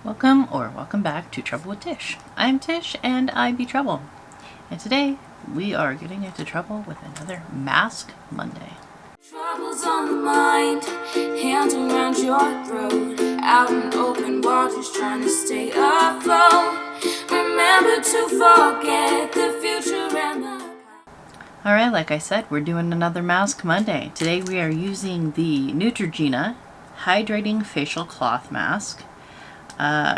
Welcome back to Trouble with Tish. I'm Tish and I be Trouble. And today we are getting into trouble with another Mask Monday. Troubles on the mind, hands around your throat, out in open waters trying to stay afloat. Remember to forget the future and the Alright, like I said, we're doing another Mask Monday. Today we are using the Neutrogena Hydrating Facial Cloth Mask.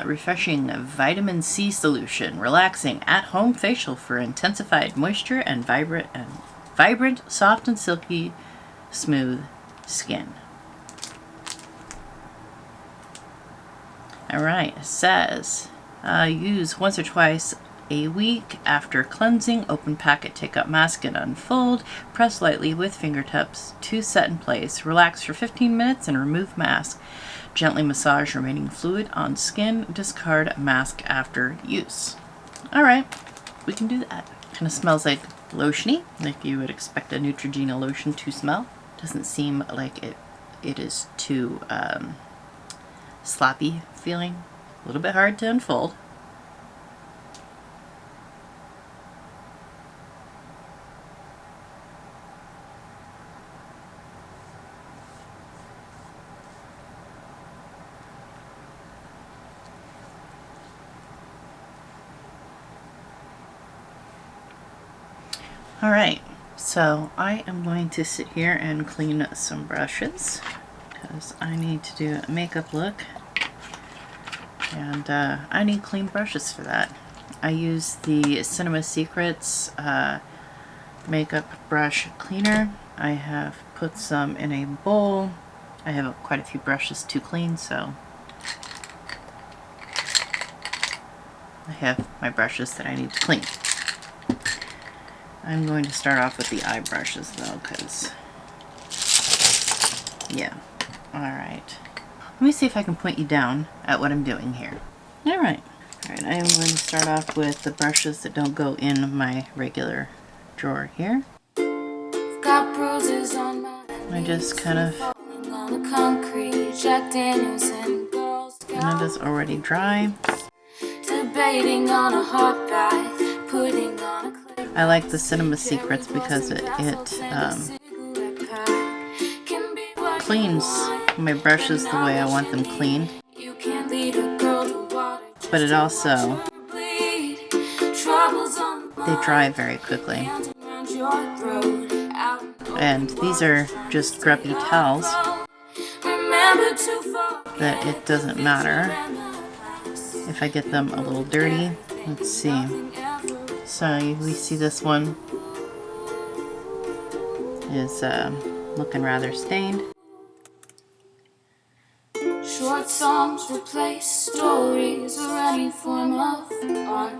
Refreshing vitamin C solution, relaxing at-home facial for intensified moisture and vibrant, soft and silky, smooth skin. Alright, it says use once or twice a week after cleansing. Open packet, take out mask and unfold. Press lightly with fingertips to set in place. Relax for 15 minutes and remove mask. Gently massage remaining fluid on skin. Discard mask after use. Alright, we can do that. Kind of smells like lotiony, like you would expect a Neutrogena lotion to smell. Doesn't seem like it is too sloppy feeling. A little bit hard to unfold. Alright, so I am going to sit here and clean some brushes because I need to do a makeup look and I need clean brushes for that. I use the Cinema Secrets makeup brush cleaner. I have put some in a bowl. I have quite a few brushes to clean, so I have my brushes that I need to clean. I'm going to start off with the eye brushes though, because, yeah. Alright. Let me see if I can point you down at what I'm doing here. Alright. Alright, I am going to start off with the brushes that don't go in my regular drawer here. got bruises on my I just kind of, on the concrete, Jack Daniels and girls, and it is already dry. debating on a hot bath, putting on a I like the Cinema Secrets because it cleans my brushes the way I want them cleaned, but it also, they dry very quickly. And these are just grubby towels that it doesn't matter if I get them a little dirty. Let's see. So we see this one is looking rather stained. Short songs replace stories or any form of art,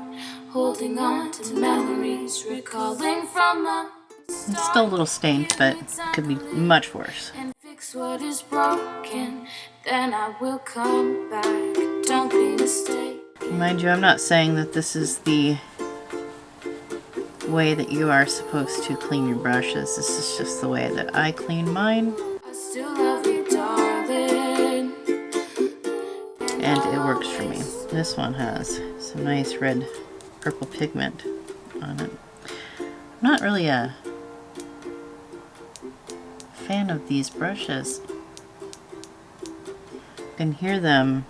holding on to memories, recalling from the It's still a little stained, but it could be much worse. and fix what is broken, then I will come back. Don't be mistaken. Mind you, I'm not saying that this is the way that you are supposed to clean your brushes. This is just the way that I clean mine, I still love you, darling. and it works for me. This one has some nice red purple pigment on it. I'm not really a fan of these brushes. You can hear them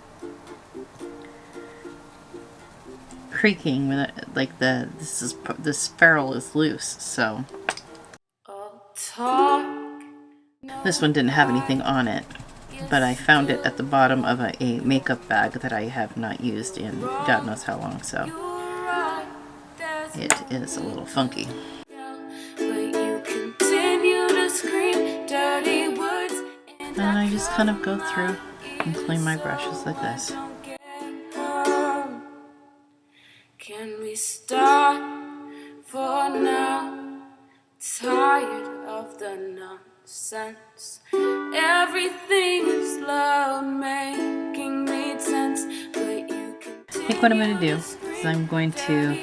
creaking with it, like this ferrule is loose. So this one didn't have anything on it, but I found it at the bottom of a makeup bag that I have not used in God knows how long, so it is a little funky. And I just kind of go through and clean my brushes like this. Can we start for now? Tired of the nonsense. Everything is loud, making me tense. But you can I think what I'm going to do is I'm going to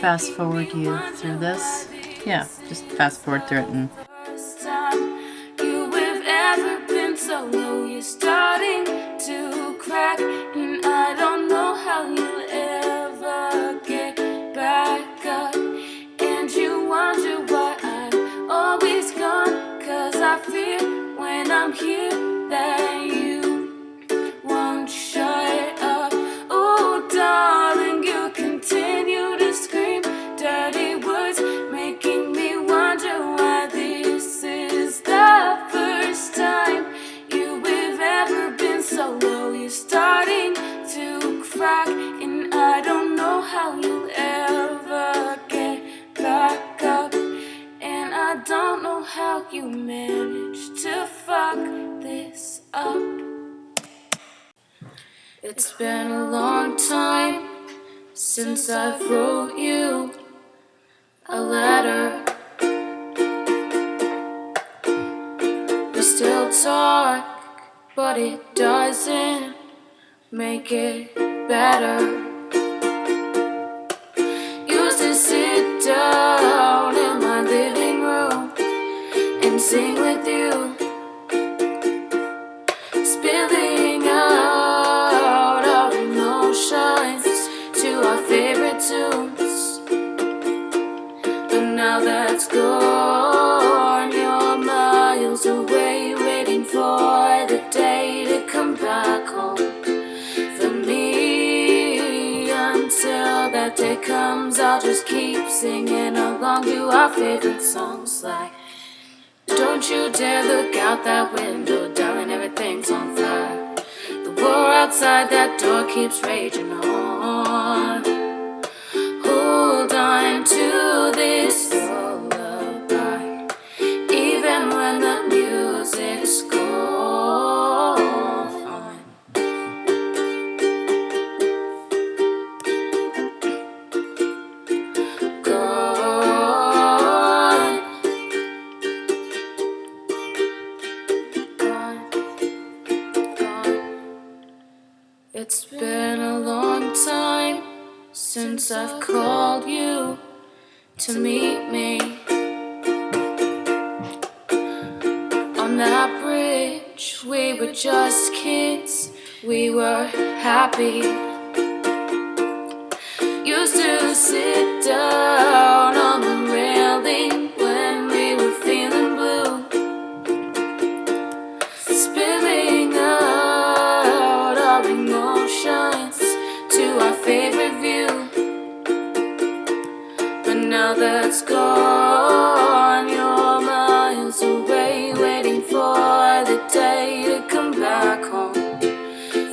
fast forward you through this. Yeah, just fast forward through it and first time you have ever been so low. You're starting to crack, and I don't rock, and I don't know how you'll ever get back up. And I don't know how you managed to fuck this up. It's been a long time since I wrote you a letter. We still talk, but it doesn't make it better. Used to sit down in my living room and sing with you, spilling out our emotions to our favorite tunes. But now that's gone, you're miles away, waiting for the day to come back home. For me, until that day comes, I'll just keep singing along to our favorite songs like Don't You Dare Look Out That Window, darling, everything's on fire. The war outside that door keeps raging on. Hold on to this lullaby, even when the music's gone. Gone. Gone. Gone. It's been a long time since I've called you to meet me on that bridge. We were just kids, we were happy. Used to sit down on the railing when we were feeling blue, spilling out our emotions to our favorite view. But now that's gone, you're miles away, waiting for the day to come back home.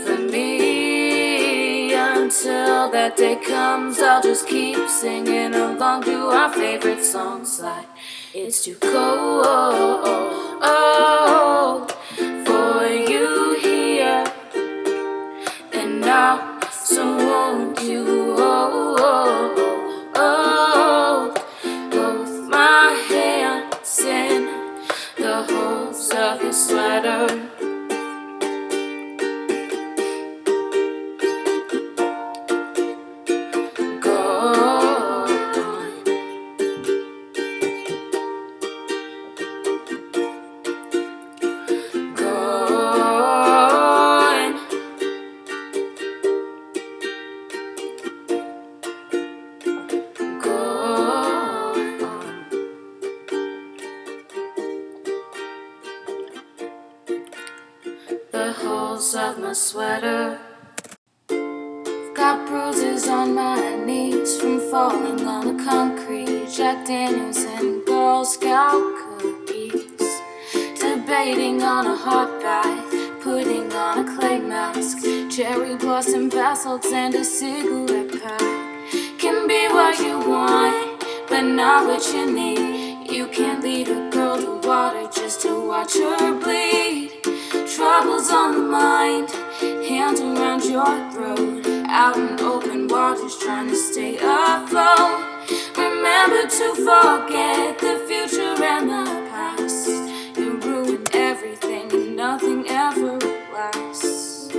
For me, until that day comes, I'll just keep singing along to our favorite songs like It's Too Cold for you here and now, so won't you hold both my hands in the holes of your sweater. Go on. Go on. Go on. The holes of my sweater. Got bruises on my knees from falling on the concrete. Jack Daniels and Girl Scout cookies. Debating on a hot bath, putting on a clay mask. Cherry blossom bath salts and a cigarette pack. Can be what you want, but not what you need. You can't lead a girl to water just to watch her bleed. Trouble's on the mind, hands around your throat. Out in open waters trying to stay afloat. Remember to forget the future and the past. You ruin everything and nothing ever lasts.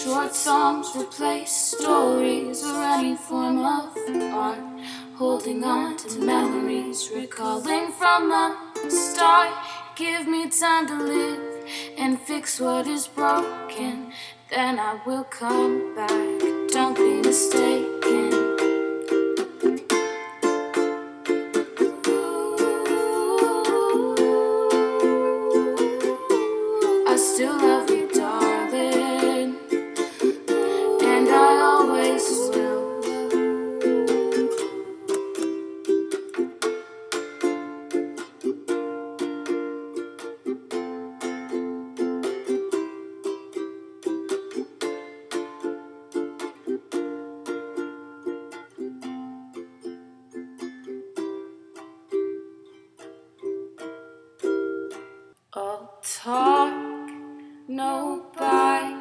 Short songs replace stories or any form of art. Holding on to memories, recalling from the start. Give me time to live and fix what is broken. Then I will come back, don't be mistaken. I still love you, darling, and I always will. talk, no bite.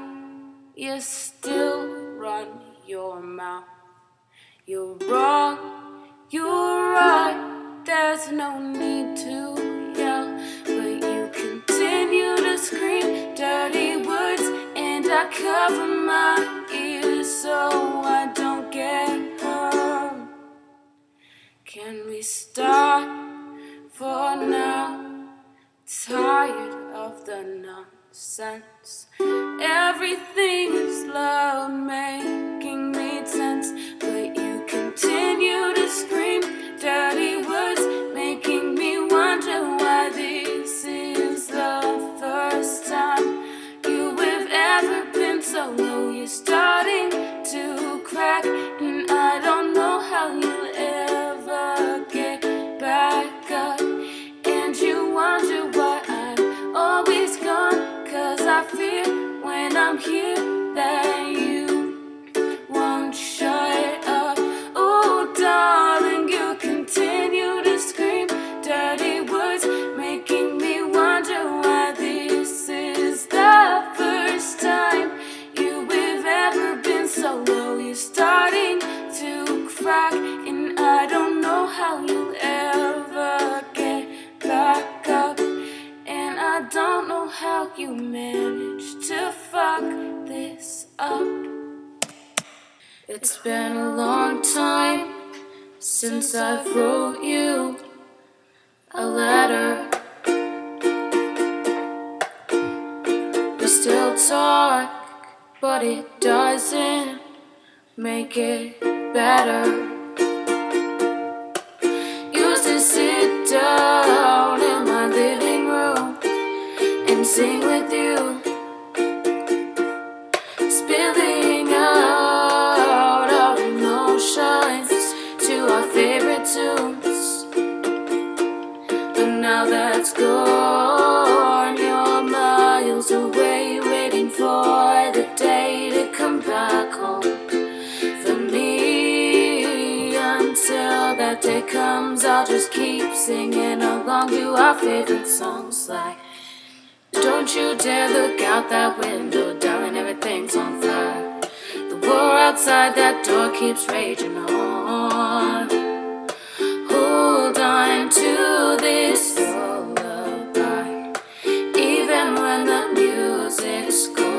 You still run your mouth. You're wrong, you're right. There's no need to yell, but you continue to scream dirty words, and I cover my ears so I don't get hurt. Can we start for now? Tired of the nonsense. Everything is loud, making me tense, but you continue to scream dirty words, making me wonder why this is the first time you have ever been so low. You're starting to crack, and I don't know how you'll ever get back up. And you wonder why I'm always gone, 'cause I fear when I'm here that you won't shut up. Oh darling, you continue to scream dirty words, making me wonder why this is the first time you have ever been so low. You're starting to crack, and I don't know how you'll ever get back up. And I don't know how you managed to fuck this up. It's been a long time since I wrote you a letter. We still talk, but it doesn't make it better. Used to sit down in my living room and sing with you, spilling out our emotions to our favorite tunes. But now that's gone, you're miles away, waiting for the day to come back home. For me, until that day comes, I'll just keep singing along to our favorite songs like don't you dare look out that window, darling, everything's on fire. The war outside that door keeps raging on. Hold on to this lullaby, even when the music's gone.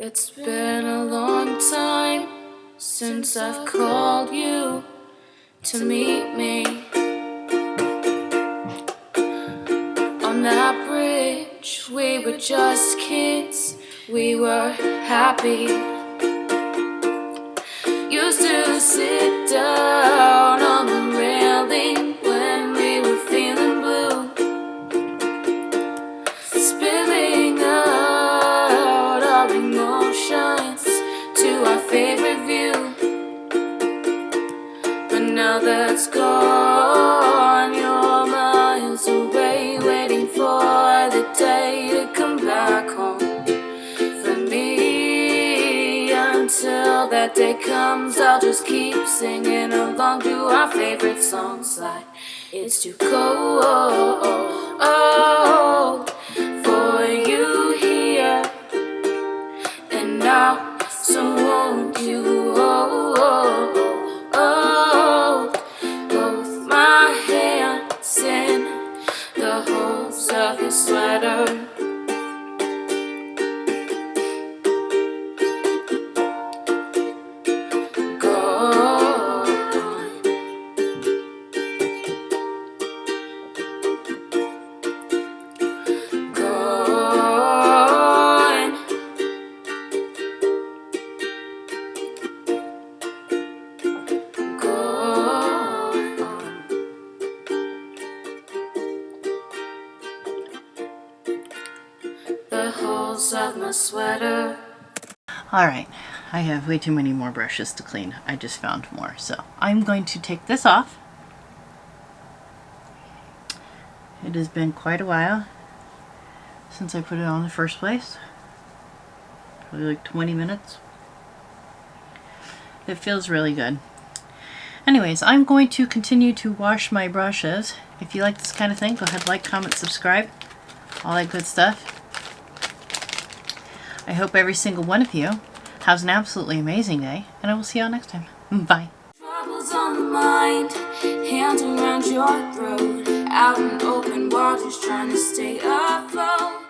It's been a long time since I've called you to meet me on that bridge. We were just kids, we were happy. Used to sit down on the railing when we were feeling blue, spilling out our emotions to our favorite view. But now that's gone, you're miles away, waiting for the day to come back home. For me, until that day comes, I'll just keep singing along to our favorite songs like it's too cold for you here and now, so won't you hold both my hands in the holes of your sweater. Of my sweater. Alright, I have way too many more brushes to clean. I just found more. So I'm going to take this off It has been quite a while since I put it on in the first place. Probably like 20 minutes. It feels really good. Anyways, I'm going to continue to wash my brushes. If you like this kind of thing, go ahead, like, comment, subscribe, all that good stuff. I hope every single one of you has an absolutely amazing day, and I will see you all next time. Bye. Troubles on the mind, hands around your throat, out in open waters trying to stay afloat.